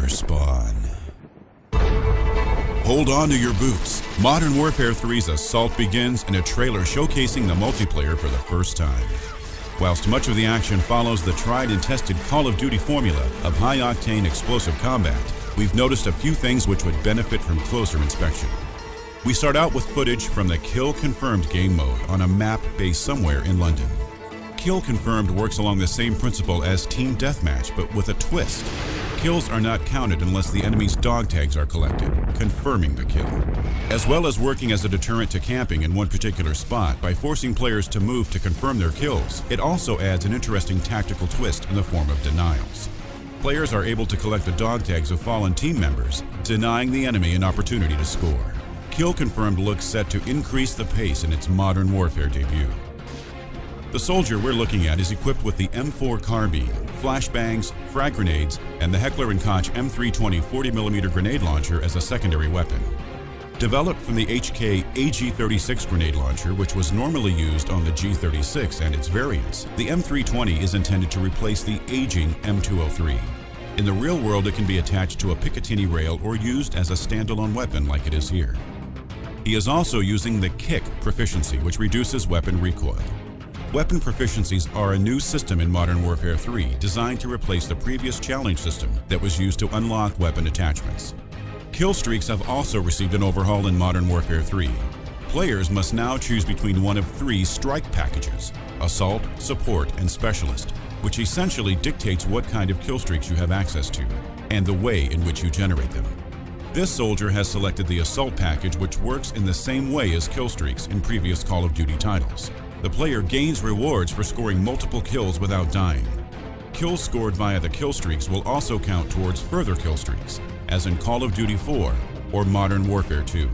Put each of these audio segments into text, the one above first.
spawn. Hold on to your boots. Modern Warfare 3's assault begins in a trailer showcasing the multiplayer for the first time. Whilst much of the action follows the tried and tested Call of Duty formula of high-octane explosive combat, we've noticed a few things which would benefit from closer inspection. We start out with footage from the Kill Confirmed game mode on a map based somewhere in London. Kill Confirmed works along the same principle as Team Deathmatch, but with a twist. Kills are not counted unless the enemy's dog tags are collected, confirming the kill. As well as working as a deterrent to camping in one particular spot by forcing players to move to confirm their kills, it also adds an interesting tactical twist in the form of denials. Players are able to collect the dog tags of fallen team members, denying the enemy an opportunity to score. Kill Confirmed looks set to increase the pace in its Modern Warfare debut. The soldier we're looking at is equipped with the M4 carbine, flashbangs, frag grenades, and the Heckler & Koch M320 40mm grenade launcher as a secondary weapon. Developed from the HK AG-36 grenade launcher, which was normally used on the G-36 and its variants, the M320 is intended to replace the aging M203. In the real world, it can be attached to a Picatinny rail or used as a standalone weapon like it is here. He is also using the Kick proficiency, which reduces weapon recoil. Weapon proficiencies are a new system in Modern Warfare 3 designed to replace the previous challenge system that was used to unlock weapon attachments. Kill streaks have also received an overhaul in Modern Warfare 3. Players must now choose between one of 3 strike packages: Assault, Support, and Specialist, which essentially dictates what kind of kill streaks you have access to and the way in which you generate them. This soldier has selected the Assault package, which works in the same way as kill streaks in previous Call of Duty titles. The player gains rewards for scoring multiple kills without dying. Kills scored via the kill streaks will also count towards further kill streaks, as in Call of Duty 4 or Modern Warfare 2.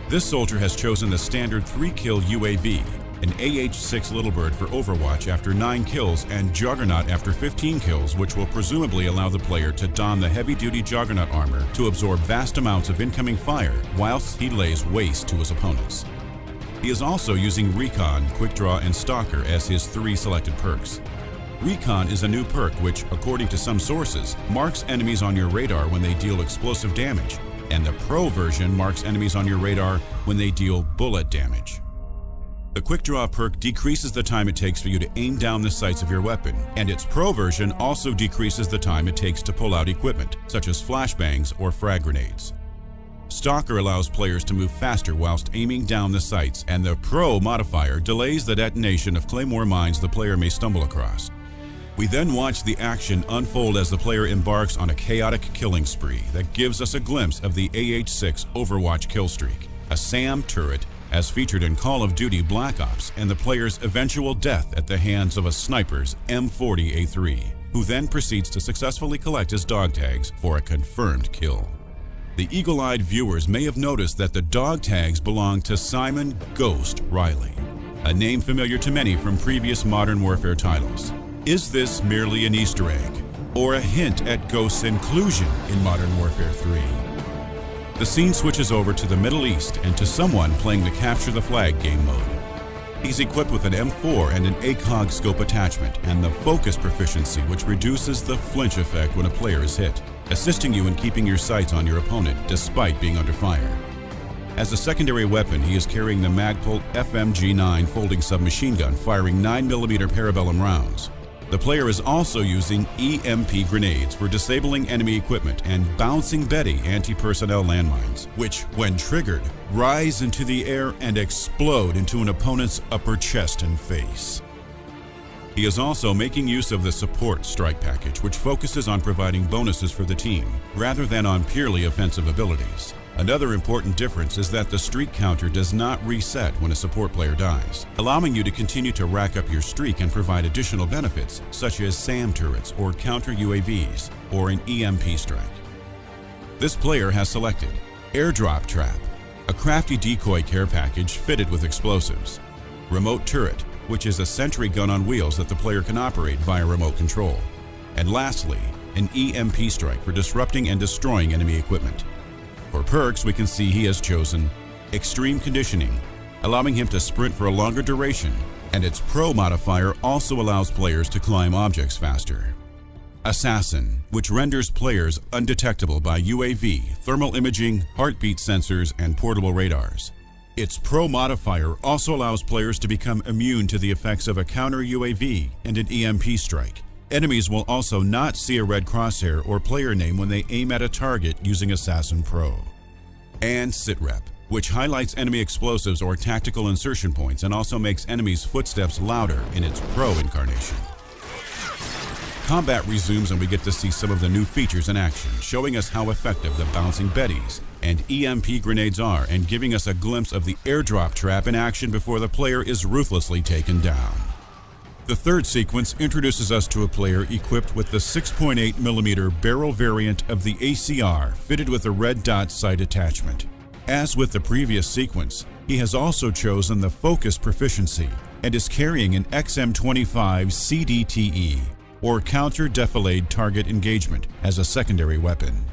This soldier has chosen the standard 3-kill UAV, an AH-6 Little Bird for Overwatch after 9 kills and Juggernaut after 15 kills, which will presumably allow the player to don the heavy-duty Juggernaut armor to absorb vast amounts of incoming fire whilst he lays waste to his opponents. He is also using Recon, Quick Draw, and Stalker as his 3 selected perks. Recon is a new perk which, according to some sources, marks enemies on your radar when they deal explosive damage, and the Pro version marks enemies on your radar when they deal bullet damage. The Quick Draw perk decreases the time it takes for you to aim down the sights of your weapon, and its Pro version also decreases the time it takes to pull out equipment, such as flashbangs or frag grenades. Stalker allows players to move faster whilst aiming down the sights, and the Pro modifier delays the detonation of claymore mines the player may stumble across. We then watch the action unfold as the player embarks on a chaotic killing spree that gives us a glimpse of the AH-6 Overwatch kill streak, a SAM turret as featured in Call of Duty Black Ops, and the player's eventual death at the hands of a sniper's M40A3, who then proceeds to successfully collect his dog tags for a confirmed kill. The eagle-eyed viewers may have noticed that the dog tags belong to Simon Ghost Riley, a name familiar to many from previous Modern Warfare titles. Is this merely an Easter egg, or a hint at Ghost's inclusion in Modern Warfare 3? The scene switches over to the Middle East and to someone playing the Capture the Flag game mode. He's equipped with an M4 and an ACOG scope attachment and the focus proficiency, which reduces the flinch effect when a player is hit, assisting you in keeping your sights on your opponent despite being under fire. As a secondary weapon, he is carrying the Magpul FMG-9 folding submachine gun firing 9mm parabellum rounds. The player is also using EMP grenades for disabling enemy equipment and Bouncing Betty anti-personnel landmines, which, when triggered, rise into the air and explode into an opponent's upper chest and face. He is also making use of the Support strike package, which focuses on providing bonuses for the team, rather than on purely offensive abilities. Another important difference is that the streak counter does not reset when a support player dies, allowing you to continue to rack up your streak and provide additional benefits, such as SAM turrets or counter UAVs, or an EMP strike. This player has selected Airdrop Trap, a crafty decoy care package fitted with explosives, Remote Turret, which is a sentry gun on wheels that the player can operate via remote control, and lastly, an EMP strike for disrupting and destroying enemy equipment. For perks, we can see he has chosen Extreme Conditioning, allowing him to sprint for a longer duration, and its Pro modifier also allows players to climb objects faster. Assassin, which renders players undetectable by UAV, thermal imaging, heartbeat sensors, and portable radars. Its Pro modifier also allows players to become immune to the effects of a counter UAV and an EMP strike. Enemies will also not see a red crosshair or player name when they aim at a target using Assassin Pro. And Sitrep, which highlights enemy explosives or tactical insertion points and also makes enemies' footsteps louder in its Pro incarnation. Combat resumes and we get to see some of the new features in action, showing us how effective the bouncing Bettys and EMP grenades are and giving us a glimpse of the airdrop trap in action before the player is ruthlessly taken down. The third sequence introduces us to a player equipped with the 6.8mm barrel variant of the ACR fitted with a red dot sight attachment. As with the previous sequence, he has also chosen the focus proficiency and is carrying an XM25 CDTE, or Counter Defilade Target Engagement, as a secondary weapon.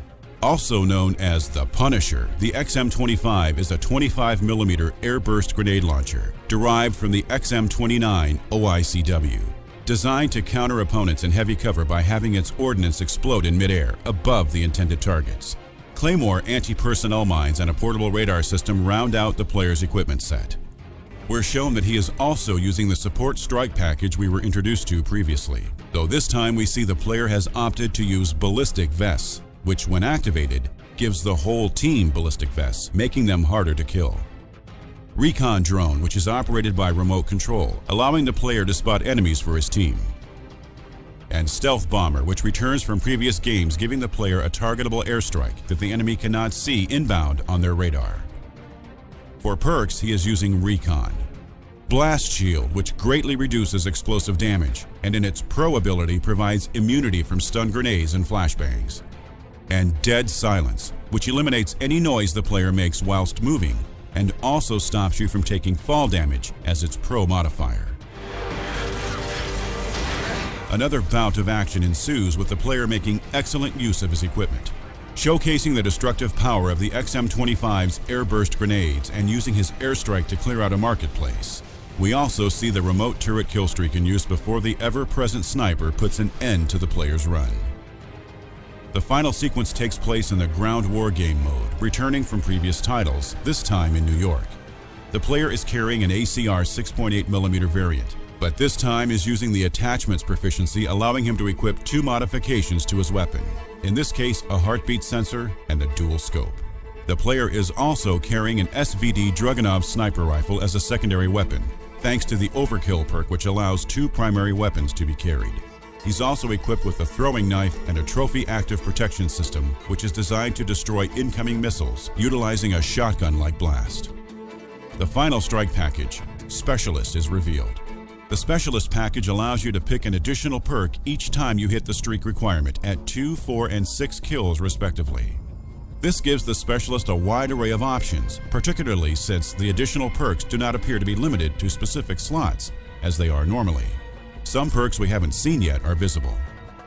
Also known as the Punisher, the XM25 is a 25mm airburst grenade launcher derived from the XM29 OICW, designed to counter opponents in heavy cover by having its ordnance explode in midair above the intended targets. Claymore anti-personnel mines and a portable radar system round out the player's equipment set. We're shown that he is also using the support strike package we were introduced to previously, though this time we see the player has opted to use ballistic vests, which when activated, gives the whole team ballistic vests, making them harder to kill. Recon drone, which is operated by remote control, allowing the player to spot enemies for his team. And stealth bomber, which returns from previous games, giving the player a targetable airstrike that the enemy cannot see inbound on their radar. For perks, he is using Recon. Blast Shield, which greatly reduces explosive damage, and in its Pro ability provides immunity from stun grenades and flashbangs. And Dead Silence, which eliminates any noise the player makes whilst moving, and also stops you from taking fall damage as its Pro modifier. Another bout of action ensues with the player making excellent use of his equipment, showcasing the destructive power of the XM25's airburst grenades and using his airstrike to clear out a marketplace. We also see the remote turret killstreak in use before the ever-present sniper puts an end to the player's run. The final sequence takes place in the ground war game mode, returning from previous titles, this time in New York. The player is carrying an ACR 6.8mm variant, but this time is using the attachments proficiency, allowing him to equip two modifications to his weapon. In this case, a heartbeat sensor and a dual scope. The player is also carrying an SVD Dragunov sniper rifle as a secondary weapon, thanks to the Overkill perk, which allows two primary weapons to be carried. He's also equipped with a throwing knife and a trophy active protection system, which is designed to destroy incoming missiles, utilizing a shotgun-like blast. The final strike package, Specialist, is revealed. The Specialist package allows you to pick an additional perk each time you hit the streak requirement at 2, 4, and 6 kills respectively. This gives the Specialist a wide array of options, particularly since the additional perks do not appear to be limited to specific slots, as they are normally. Some perks we haven't seen yet are visible.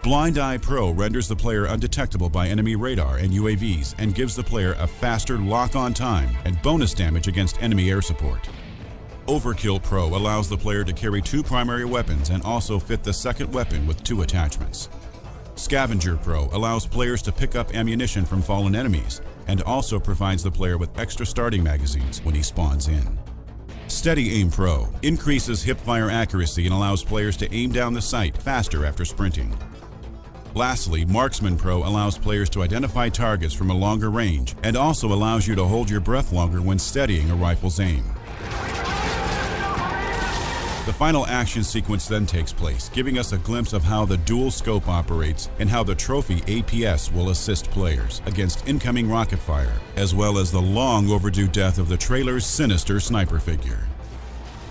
Blind Eye Pro renders the player undetectable by enemy radar and UAVs and gives the player a faster lock-on time and bonus damage against enemy air support. Overkill Pro allows the player to carry two primary weapons and also fit the second weapon with two attachments. Scavenger Pro allows players to pick up ammunition from fallen enemies and also provides the player with extra starting magazines when he spawns in. Steady Aim Pro increases hipfire accuracy and allows players to aim down the sight faster after sprinting. Lastly, Marksman Pro allows players to identify targets from a longer range and also allows you to hold your breath longer when steadying a rifle's aim. The final action sequence then takes place, giving us a glimpse of how the dual scope operates and how the trophy APS will assist players against incoming rocket fire, as well as the long overdue death of the trailer's sinister sniper figure.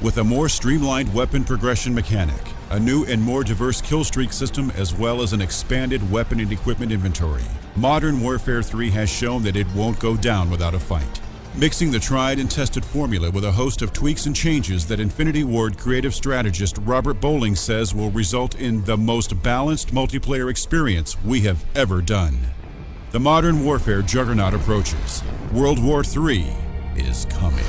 With a more streamlined weapon progression mechanic, a new and more diverse killstreak system, as well as an expanded weapon and equipment inventory, Modern Warfare 3 has shown that it won't go down without a fight. Mixing the tried and tested formula with a host of tweaks and changes that Infinity Ward creative strategist Robert Bowling says will result in the most balanced multiplayer experience we have ever done. The Modern Warfare juggernaut approaches. World War III is coming.